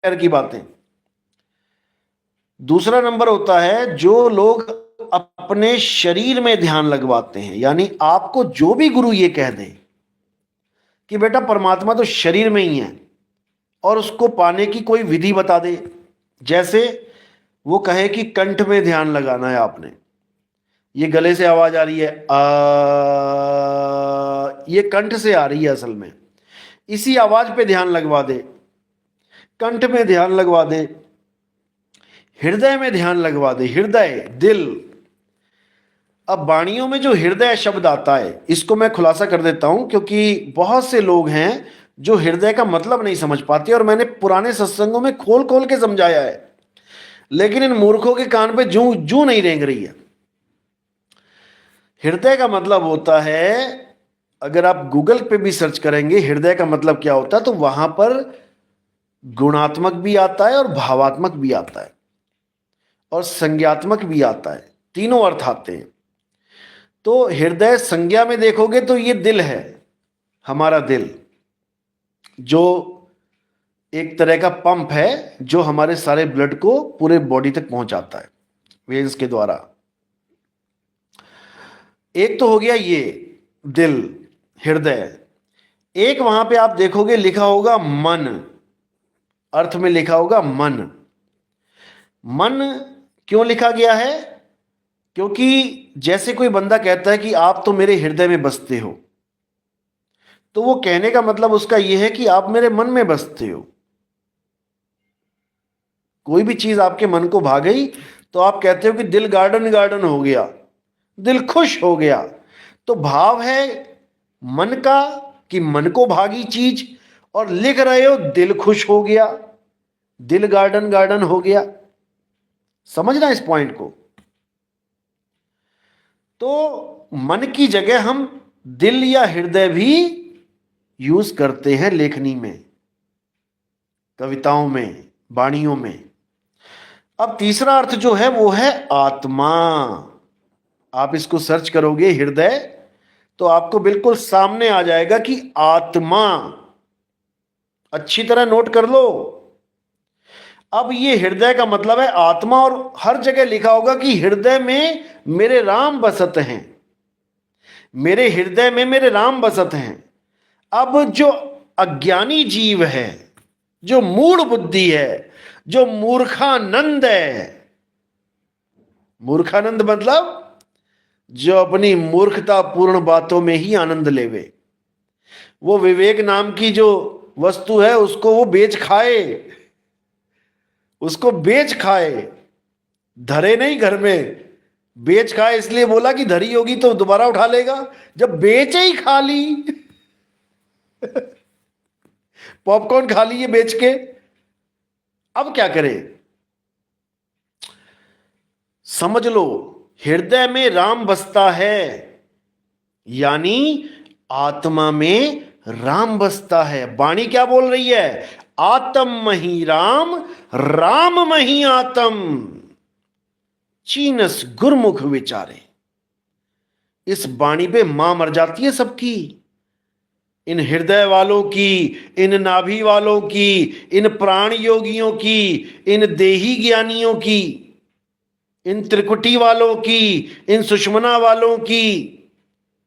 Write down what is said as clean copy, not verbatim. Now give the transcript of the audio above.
की बातें। दूसरा नंबर होता है जो लोग अपने शरीर में ध्यान लगवाते हैं, यानी आपको जो भी गुरु ये कह दे कि बेटा परमात्मा तो शरीर में ही है और उसको पाने की कोई विधि बता दे। जैसे वो कहे कि कंठ में ध्यान लगाना है आपने, ये गले से आवाज आ रही है ये कंठ से आ रही है असल में, इसी आवाज पे ध्यान लगवा दे, कंठ में ध्यान लगवा दे, हृदय में ध्यान लगवा दे, हृदय दिल। अब वाणियों में जो हृदय शब्द आता है इसको मैं खुलासा कर देता हूं, क्योंकि बहुत से लोग हैं जो हृदय का मतलब नहीं समझ पाते, और मैंने पुराने सत्संगों में खोल खोल के समझाया है, लेकिन इन मूर्खों के कान पे जू जू नहीं रेंग रही है। हृदय का मतलब होता है, अगर आप गूगल पे भी सर्च करेंगे हृदय का मतलब क्या होता है, तो वहां पर गुणात्मक भी आता है और भावात्मक भी आता है और संज्ञात्मक भी आता है, तीनों अर्थ आते हैं। तो हृदय संज्ञा में देखोगे तो ये दिल है, हमारा दिल, जो एक तरह का पंप है जो हमारे सारे ब्लड को पूरे बॉडी तक पहुंचाता है वेन्स के द्वारा। एक तो हो गया ये दिल, हृदय। एक वहां पे आप देखोगे लिखा होगा मन, अर्थ में लिखा होगा मन। मन क्यों लिखा गया है? क्योंकि जैसे कोई बंदा कहता है कि आप तो मेरे हृदय में बसते हो, तो वो कहने का मतलब उसका यह है कि आप मेरे मन में बसते हो। कोई भी चीज आपके मन को भा गई तो आप कहते हो कि दिल गार्डन गार्डन हो गया, दिल खुश हो गया। तो भाव है मन का कि मन को भागी चीज, और लिख रहे हो दिल खुश हो गया, दिल गार्डन गार्डन हो गया। समझना इस पॉइंट को। तो मन की जगह हम दिल या हृदय भी यूज करते हैं लेखनी में, कविताओं में, वाणियों में। अब तीसरा अर्थ जो है वो है आत्मा। आप इसको सर्च करोगे हृदय तो आपको बिल्कुल सामने आ जाएगा कि आत्मा। अच्छी तरह नोट कर लो। अब ये हृदय का मतलब है आत्मा, और हर जगह लिखा होगा कि हृदय में मेरे राम बसत हैं, मेरे हृदय में मेरे राम बसत हैं। अब जो अज्ञानी जीव है, जो मूढ़ बुद्धि है, जो मूर्खानंद है, मूर्खानंद मतलब जो अपनी मूर्खता पूर्ण बातों में ही आनंद लेवे, वो विवेक नाम की जो वस्तु है उसको वो बेच खाए, उसको बेच खाए, धरे नहीं घर में, बेच खाए। इसलिए बोला कि धरी होगी तो दोबारा उठा लेगा, जब बेचे ही खा ली पॉपकॉर्न खा लिए बेच के, अब क्या करे? समझ लो, हृदय में राम बसता है, यानी आत्मा में राम बसता है। वाणी क्या बोल रही है? आत्म मही राम, राम मही आत्म, चीनस गुरमुख विचारे। इस वाणी पे मां मर जाती है सबकी, इन हृदय वालों की, इन नाभि वालों की, इन प्राण योगियों की, इन देही ज्ञानियों की, इन त्रिकुटी वालों की, इन सुषमना वालों की।